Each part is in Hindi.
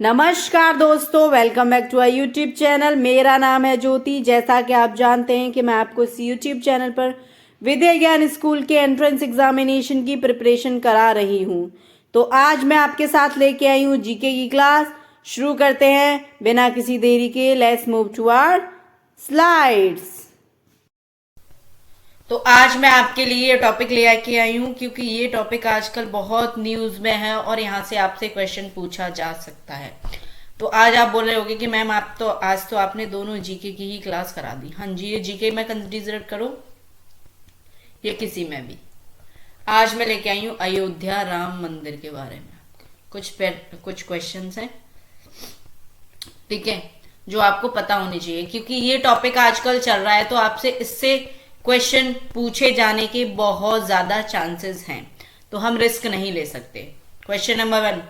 नमस्कार दोस्तों, welcome back to our YouTube channel. मेरा नाम है ज्योति। जैसा कि आप जानते हैं कि मैं आपको इस यूट्यूब चैनल पर विद्या ज्ञान स्कूल के एंट्रेंस एग्जामिनेशन की प्रिपरेशन करा रही हूं। तो आज मैं आपके साथ लेके आई हूं जीके की क्लास। शुरू करते हैं बिना किसी देरी के। Let's move to our slides. तो आज मैं आपके लिए ये टॉपिक ले आके आई हूँ क्योंकि ये टॉपिक आजकल बहुत न्यूज में है और यहाँ से आपसे क्वेश्चन पूछा जा सकता है। तो आज आप बोल रहे होगे कि मैम आप तो आज तो आपने दोनों जीके की ही क्लास करा दी। हाँ जी, ये जीके में कंसिडर करो ये किसी में भी। आज मैं लेके आई हूँ अयोध्या राम मंदिर के बारे में कुछ क्वेश्चंस हैं, ठीक है, जो आपको पता होनी चाहिए क्योंकि ये टॉपिक आजकल चल रहा है। तो आपसे इससे क्वेश्चन पूछे जाने के बहुत ज्यादा चांसेस हैं, तो हम रिस्क नहीं ले सकते। क्वेश्चन नंबर 1,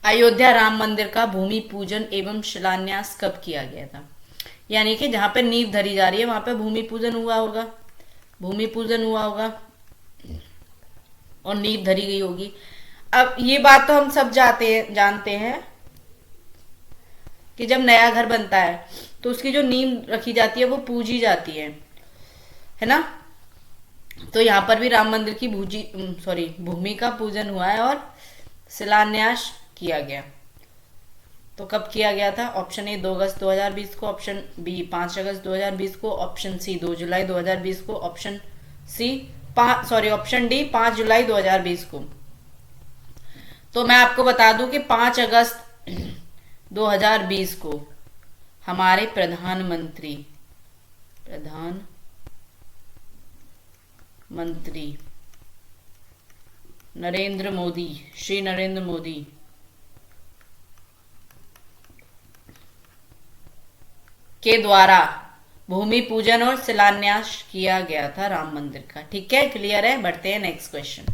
अयोध्या राम मंदिर का भूमि पूजन एवं शिलान्यास कब किया गया था? यानी कि जहां पर नींव धरी जा रही है वहां पर भूमि पूजन हुआ होगा और नींव धरी गई होगी। अब ये बात तो हम सब जानते हैं कि जब नया घर बनता है तो उसकी जो नींव रखी जाती है वो पूजी जाती है ना। तो यहाँ पर भी राम मंदिर की भूमि का पूजन हुआ है और शिलान्यास किया गया। तो कब किया गया था? ऑप्शन ए 2 अगस्त 2020 को, ऑप्शन बी 5 अगस्त 2020 को, ऑप्शन सी 2 जुलाई 2020 को, ऑप्शन डी 5 जुलाई 2020 को। तो मैं आपको बता दूं कि 5 अगस्त 2020 को हमारे प्रधानमंत्री श्री नरेंद्र मोदी के द्वारा भूमि पूजन और शिलान्यास किया गया था राम मंदिर का। ठीक है, क्लियर है? बढ़ते हैं नेक्स्ट क्वेश्चन।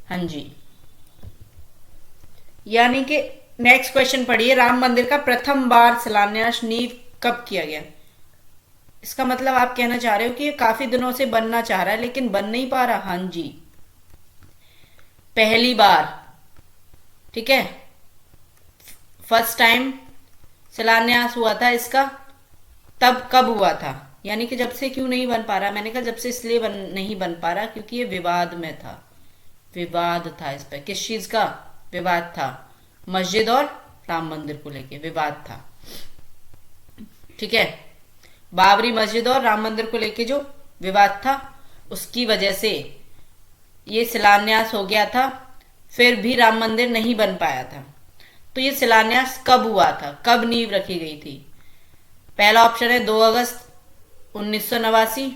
हाँ जी, यानी कि नेक्स्ट क्वेश्चन पढ़िए। राम मंदिर का प्रथम बार शिलान्यास नींव कब किया गया? इसका मतलब आप कहना चाह रहे हो कि ये काफी दिनों से बनना चाह रहा है लेकिन बन नहीं पा रहा। हाँ जी, पहली बार, ठीक है, फर्स्ट टाइम शिलान्यास हुआ था इसका। तब कब हुआ था? यानी कि जब से क्यों नहीं बन पा रहा? मैंने कहा जब से इसलिए नहीं बन पा रहा क्योंकि ये विवाद में था। विवाद था इस पर। किस चीज का विवाद था? मस्जिद और राम मंदिर को लेके विवाद था। ठीक है, बाबरी मस्जिद और राम मंदिर को लेके जो विवाद था उसकी वजह से ये शिलान्यास हो गया था। फिर भी राम मंदिर नहीं बन पाया था। तो ये शिलान्यास कब हुआ था? कब नींव रखी गई थी? पहला ऑप्शन है 2 अगस्त 1989,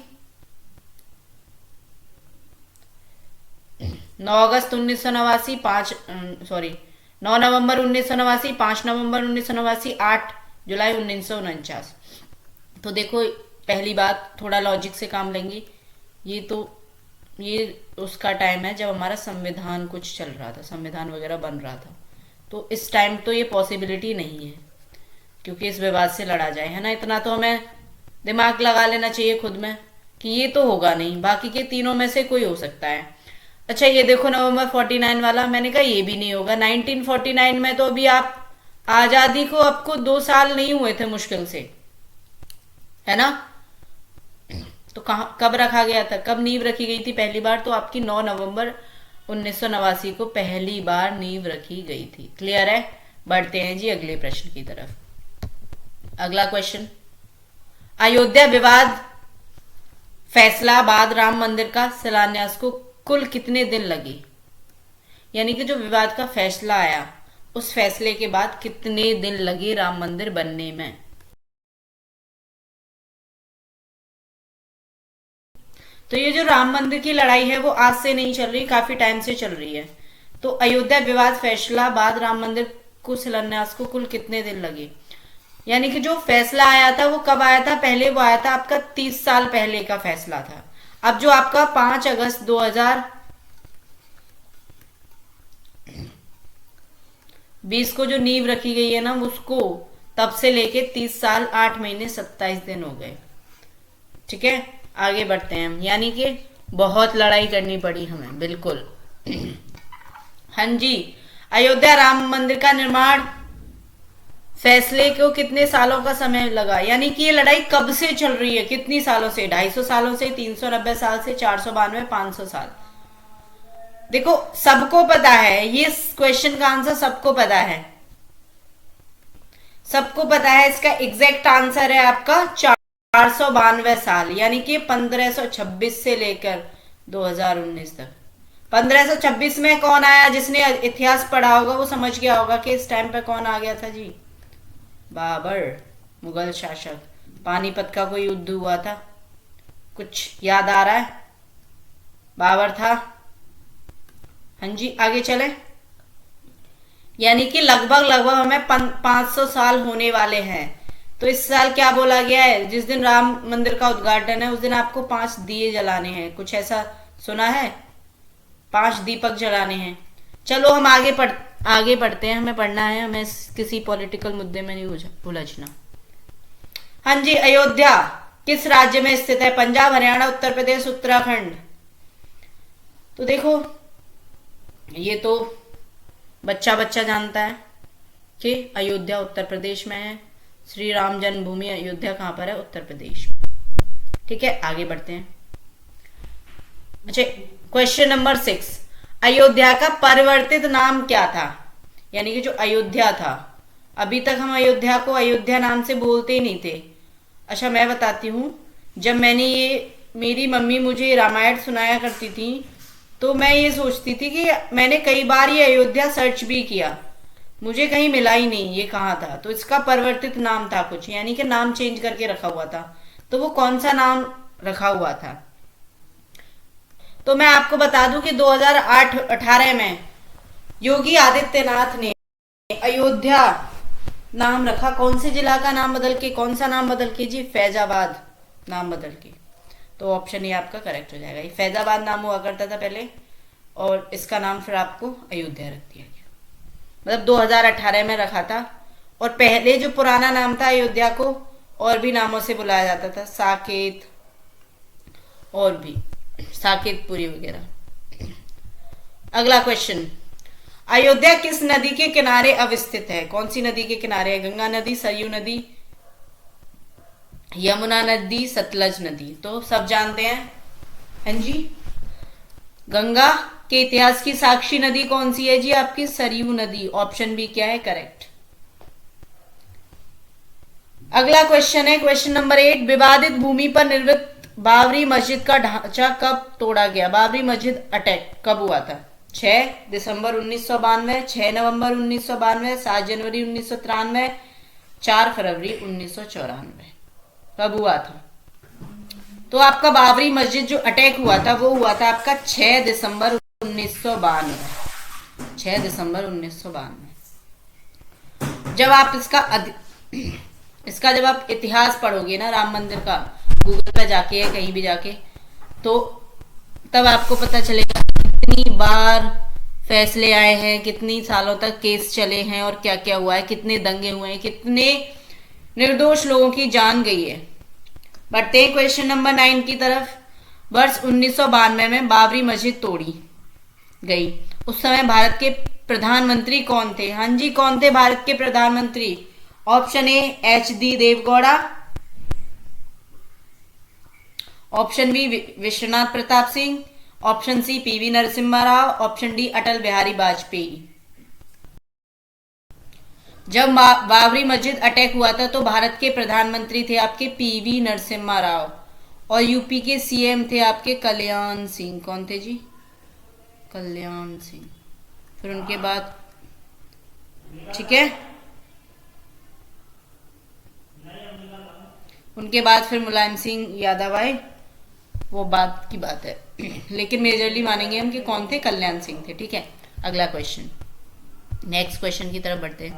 9 अगस्त 1989, 9 नवंबर 1989, 5 नवंबर 1989, 8 जुलाई 1949। तो देखो, पहली बात, थोड़ा लॉजिक से काम लेंगे। ये उसका टाइम है जब हमारा संविधान कुछ चल रहा था, संविधान वगैरह बन रहा था। तो इस टाइम तो ये पॉसिबिलिटी नहीं है क्योंकि इस विवाद से लड़ा जाए, है ना। इतना तो हमें दिमाग लगा लेना चाहिए खुद में कि ये तो होगा नहीं, बाकी के तीनों में से कोई हो सकता है। अच्छा, ये देखो नवंबर 49 वाला, मैंने कहा ये भी नहीं होगा। 1949 में तो अभी आप आजादी को आपको 2 साल नहीं हुए थे मुश्किल से, है ना। तो कब रखा गया था? कब नींव रखी गई थी पहली बार? तो आपकी 9 नवंबर 1989 को पहली बार नींव रखी गई थी। क्लियर है? बढ़ते हैं जी अगले प्रश्न की तरफ। अगला क्वेश्चन, अयोध्या विवाद फैसला बाद राम मंदिर का शिलान्यास को कुल कितने दिन लगे? यानी कि जो विवाद का फैसला आया उस फैसले के बाद कितने दिन लगे राम मंदिर बनने में? तो ये जो राम मंदिर की लड़ाई है वो आज से नहीं चल रही, काफी टाइम से चल रही है। तो अयोध्या विवाद फैसला बाद राम मंदिर को शिलान्यास को कुल कितने दिन लगे? यानी कि जो फैसला आया था वो कब आया था? पहले वो आया था आपका 30 साल पहले का फैसला था। अब जो आपका 5 अगस्त 2020 को जो नींव रखी गई है ना, उसको तब से लेके 30 साल 8 महीने 27 दिन हो गए। ठीक है, आगे बढ़ते हैं हम। यानी कि बहुत लड़ाई करनी पड़ी हमें, बिल्कुल। हाँ जी, अयोध्या राम मंदिर का निर्माण फैसले को कितने सालों का समय लगा, यानी कि ये लड़ाई कब से चल रही है, कितनी सालों से, 250 सालों से, 390 साल से, 492, 500 साल। देखो सबको पता है, ये क्वेश्चन का आंसर सबको पता है, सबको पता है। इसका एग्जैक्ट आंसर है आपका 492 साल, यानी कि 1526 से लेकर 2019 तक। 1526 में कौन आया, जिसने इतिहास पढ़ा होगा वो समझ गया होगा कि इस टाइम पे कौन आ गया था जी, बाबर, मुगल शासक। पानीपत का कोई युद्ध हुआ था, कुछ याद आ रहा है, बाबर था। हाँ जी, आगे चले। यानी कि लगभग हमें 500 साल होने वाले हैं। तो इस साल क्या बोला गया है, जिस दिन राम मंदिर का उद्घाटन है उस दिन आपको 5 दिए जलाने हैं, कुछ ऐसा सुना है, 5 दीपक जलाने हैं। चलो हम आगे पढ़ते हैं, हमें पढ़ना है, हमें किसी पॉलिटिकल मुद्दे में नहीं उलझना। हाँ जी, अयोध्या किस राज्य में स्थित है, पंजाब, हरियाणा, उत्तर प्रदेश, उत्तराखंड। तो देखो ये तो बच्चा जानता है कि अयोध्या उत्तर प्रदेश में है। श्री राम जन्मभूमि अयोध्या कहां पर है, उत्तर प्रदेश। ठीक है, आगे बढ़ते हैं। अच्छा, क्वेश्चन नंबर 6, अयोध्या का परिवर्तित नाम क्या था, यानी कि जो अयोध्या था, अभी तक हम अयोध्या को अयोध्या नाम से बोलते ही नहीं थे। अच्छा मैं बताती हूँ, जब मेरी मम्मी मुझे रामायण सुनाया करती थी तो मैं ये सोचती थी कि मैंने कई बार ये अयोध्या सर्च भी किया, मुझे कहीं मिला ही नहीं ये कहाँ था। तो इसका परिवर्तित नाम था कुछ, यानी कि नाम चेंज करके रखा हुआ था। तो वो कौन सा नाम रखा हुआ था, तो मैं आपको बता दूं कि 2018 में योगी आदित्यनाथ ने अयोध्या नाम रखा। कौन से जिला का नाम बदल के, कौन सा नाम बदल के जी, फैजाबाद नाम बदल के। तो ऑप्शन ये आपका करेक्ट हो जाएगा। ये फैजाबाद नाम हुआ करता था पहले, और इसका नाम फिर आपको अयोध्या रख दिया गया, मतलब 2018 में रखा था। और पहले जो पुराना नाम था अयोध्या को और भी नामों से बुलाया जाता था, साकेत और भी, साकेतपुरी वगैरह। अगला क्वेश्चन, अयोध्या किस नदी के किनारे अवस्थित है, कौन सी नदी के किनारे है, गंगा नदी, सरयू नदी, यमुना नदी, सतलज नदी। तो सब जानते हैं, हाँ जी। गंगा के इतिहास की साक्षी नदी कौन सी है जी, आपकी सरयू नदी। ऑप्शन बी क्या है करेक्ट। अगला क्वेश्चन है क्वेश्चन नंबर 8, विवादित भूमि पर निर्मित बाबरी मस्जिद का ढांचा कब तोड़ा गया, बाबरी मस्जिद अटैक कब हुआ था, 6 दिसंबर 1992, 6 नवंबर 1992, 7 जनवरी 1993, 4 फरवरी 1994, कब हुआ था। तो आपका बाबरी मस्जिद जो अटैक हुआ था वो हुआ था आपका 6 दिसंबर 1992, 6 दिसंबर 1992। जब आप इसका जब आप इतिहास पढ़ोगे ना राम मंदिर का, गूगल पे जाके या कहीं भी जाके, तो तब आपको पता चलेगा कितनी बार फैसले आए हैं, कितनी सालों तक केस चले हैं और क्या क्या हुआ है, कितने दंगे हुए हैं, कितने निर्दोष लोगों की जान गई है। बढ़ते हैं क्वेश्चन नंबर 9 की तरफ। वर्ष 1992 में बाबरी मस्जिद तोड़ी गई, उस समय भारत के प्रधानमंत्री कौन थे, हाँ जी कौन थे भारत के प्रधानमंत्री। Option A HD. Devegowda, option B Vishwanath Pratap Singh, option C PV Narasimha Rao, option D Atal Bihari Vajpayee. जब बाबरी मस्जिद अटैक हुआ था तो भारत के प्रधानमंत्री थे आपके पीवी नरसिम्हा राव, और यूपी के सीएम थे आपके कल्याण सिंह। कौन थे जी, कल्याण सिंह। फिर उनके बाद, ठीक है, उनके बाद फिर मुलायम सिंह यादव आए, वो बात की बात है, लेकिन मेजरली मानेंगे हम कि कौन थे, कल्याण सिंह थे। ठीक है, अगला क्वेश्चन, नेक्स्ट क्वेश्चन की तरफ बढ़ते हैं।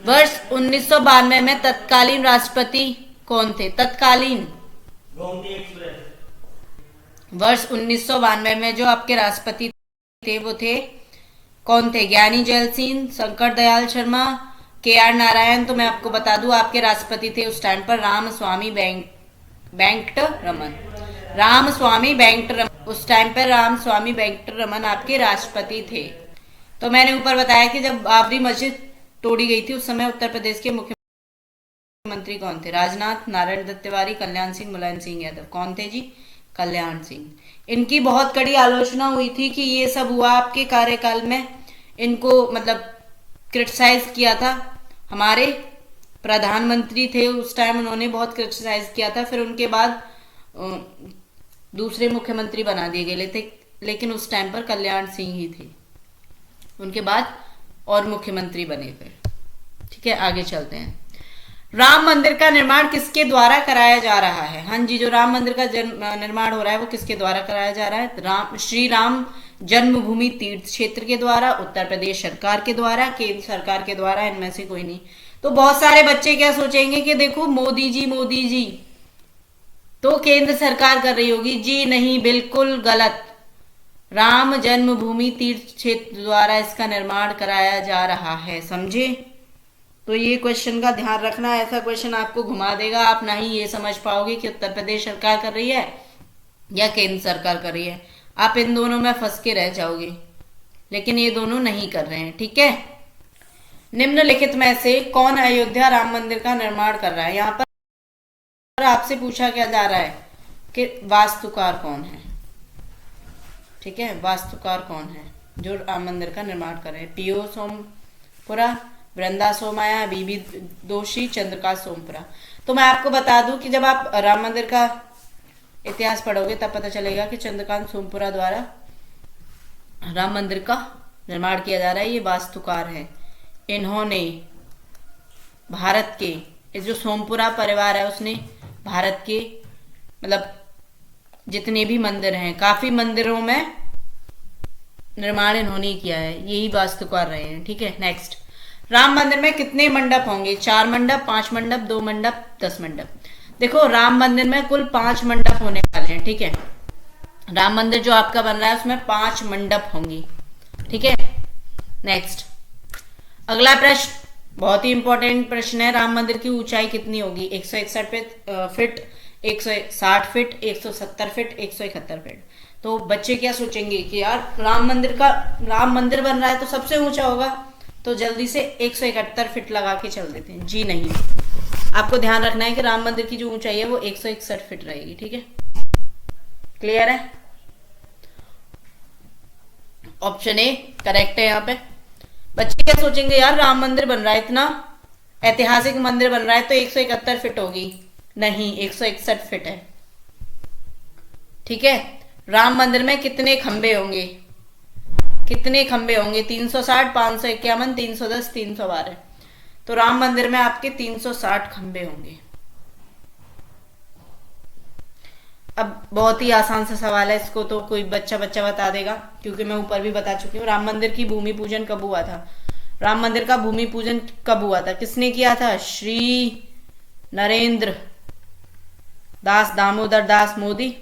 वर्ष 1992 में तत्कालीन राष्ट्रपति कौन थे, तत्कालीन वर्ष 1992 में जो आपके राष्ट्रपति थे वो थे कौन थे, ज्ञानी जैल सिंह, शंकर दयाल शर्मा, के.आर. नारायण। तो मैं आपको बता दूं आपके राष्ट्रपति थे उस टाइम पर रामस्वामी वेंकटरमन, रामस्वामी वेंकटरमन, उस टाइम पर रामस्वामी वेंकटरमन आपके राष्ट्रपति थे। तो मैंने ऊपर बताया कि जब बाबरी मस्जिद तोड़ी गई थी उस समय उत्तर प्रदेश के मुख्यमंत्री कौन थे? राजनाथ, नारायण दत्त तिवारी, कल्याण सिंह, मुलायम सिंह यादव। कौन थे जी? कल्याण सिंह। इनकी बहुत कड़ी आलोचना हुई थी कि ये सब हुआ आपके कार्यकाल में, इनको मतलब क्रिटिसाइज किया था। हमारे प्रधानमंत्री थे उस टाइम, उन्होंने बहुत क्रिटिसाइज किया था। फिर उनके बाद दूसरे मुख्यमंत्री बना दिए गए थे, लेकिन उस टाइम पर कल्याण सिंह ही थे। उनके बाद और मुख्यमंत्री बने थे। ठीक है, आगे चलते हैं। राम मंदिर का निर्माण किसके द्वारा कराया जा रहा है? हाँ जी, जो राम मंदिर का निर्माण हो रहा है वो किसके द्वारा कराया जा रहा है? श्री राम जन्मभूमि तीर्थ क्षेत्र के द्वारा, उत्तर प्रदेश सरकार के द्वारा, केंद्र सरकार के द्वारा, इनमें से कोई नहीं। तो बहुत सारे बच्चे क्या सोचेंगे कि देखो मोदी जी तो केंद्र सरकार कर रही होगी। जी नहीं, बिल्कुल गलत। राम जन्मभूमि तीर्थ क्षेत्र द्वारा इसका निर्माण कराया जा रहा है, समझे? तो ये क्वेश्चन का ध्यान रखना, ऐसा क्वेश्चन आपको घुमा देगा, आप ना ही ये समझ पाओगे कि उत्तर प्रदेश सरकार कर रही है या केंद्र सरकार कर रही है। आप इन दोनों में फंस के रह जाओगे, लेकिन ये दोनों नहीं कर रहे हैं। ठीक है, निम्नलिखित में से कौन अयोध्या राम मंदिर का निर्माण कर रहा है? यहाँ पर आपसे पूछा क्या जा रहा है कि वास्तुकार कौन है। ठीक है, वास्तुकार कौन है जो राम मंदिर का निर्माण कर रहे हैं? पीओ सोमपुरा, वृंदा सोमाया, बीबी दोषी, चंद्रकांत सोमपुरा। तो मैं आपको बता दूं कि जब आप राम मंदिर का इतिहास पढ़ोगे तब पता चलेगा कि चंद्रकांत सोमपुरा द्वारा राम मंदिर का निर्माण किया जा रहा है। ये वास्तुकार है। इन्होंने भारत के जो सोमपुरा परिवार है उसने भारत के मतलब जितने भी मंदिर हैं, काफी मंदिरों में निर्माण इन्होंने किया है, यही वास्तुकार रहे हैं। ठीक है, नेक्स्ट। राम मंदिर में कितने मंडप होंगे? 4 मंडप, 5 मंडप, 2 मंडप, 10 मंडप। देखो, राम मंदिर में कुल 5 मंडप होने वाले हैं। ठीक है, राम मंदिर जो आपका बन रहा है उसमें 5 मंडप होंगे। ठीक है, नेक्स्ट। अगला प्रश्न बहुत ही इंपॉर्टेंट प्रश्न है। राम मंदिर की ऊंचाई कितनी होगी? 161 फीट, 160 फीट, 170 फीट, 171 फीट। तो बच्चे क्या सोचेंगे कि यार राम मंदिर बन रहा है तो सबसे ऊंचा होगा, तो जल्दी से 171 फीट लगा के चल देते हैं। जी नहीं, आपको ध्यान रखना है कि राम मंदिर की जो ऊंचाई है वो 161 फीट रहेगी। ठीक है, क्लियर है? ऑप्शन ए करेक्ट है। यहाँ पे बच्चे क्या सोचेंगे, यार राम मंदिर बन रहा है, इतना ऐतिहासिक मंदिर बन रहा है तो 171 फीट होगी। नहीं, 161 फीट है। ठीक है, राम मंदिर में कितने खंबे होंगे? कितने खंबे होंगे? 360, 551, 310, 312। तो राम मंदिर में आपके 360 खंबे होंगे। अब बहुत ही आसान सा सवाल है, इसको तो कोई बच्चा बता देगा, क्योंकि मैं ऊपर भी बता चुकी हूँ। राम मंदिर की भूमि पूजन कब हुआ था? राम मंदिर का भूमि पूजन कब हुआ था? किसने किया था? श्री नरेंद्र दास दामोदर दास मोदी।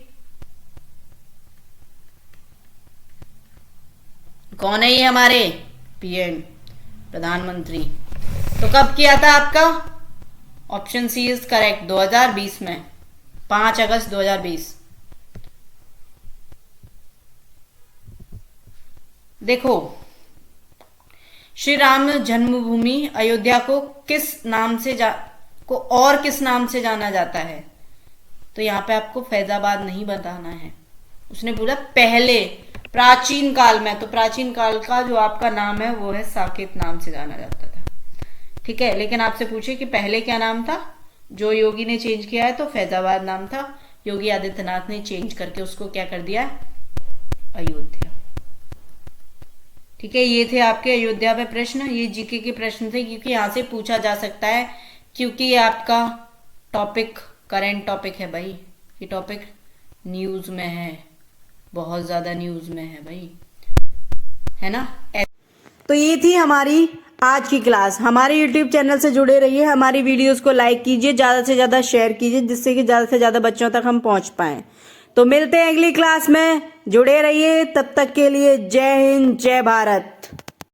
कौन है ये? हमारे पीएम, प्रधानमंत्री। तो कब किया था आपका? ऑप्शन सी इज करेक्ट, 2020 में, 5 अगस्त 2020। देखो, श्री राम जन्मभूमि अयोध्या को किस नाम से जाना जाता है? तो यहाँ पे आपको फैजाबाद नहीं बताना है। उसने बोला पहले प्राचीन काल में, तो प्राचीन काल का जो आपका नाम है वो है साकेत नाम से जाना जाता था। ठीक है, लेकिन आपसे पूछे कि पहले क्या नाम था? जो योगी ने चेंज किया है तो फैजाबाद नाम था। योगी आदित्यनाथ ने चेंज करके उसको क्या कर दिया? अयोध्या। ठीक है, ये थे आपके अयोध्या पे प्रश्न। ये जीके के प्रश्न थे, क्योंकि यहां से पूछा जा सकता है, क्योंकि ये आपका टॉपिक करंट टॉपिक है भाई। ये टॉपिक न्यूज में है, बहुत ज्यादा न्यूज में है भाई, है ना? तो ये थी हमारी आज की क्लास। हमारे YouTube चैनल से जुड़े रहिए, हमारी वीडियोस को लाइक कीजिए, ज्यादा से ज्यादा शेयर कीजिए, जिससे कि ज्यादा से ज्यादा बच्चों तक हम पहुंच पाएं। तो मिलते हैं अगली क्लास में, जुड़े रहिए। तब तक के लिए जय हिंद, जय भारत।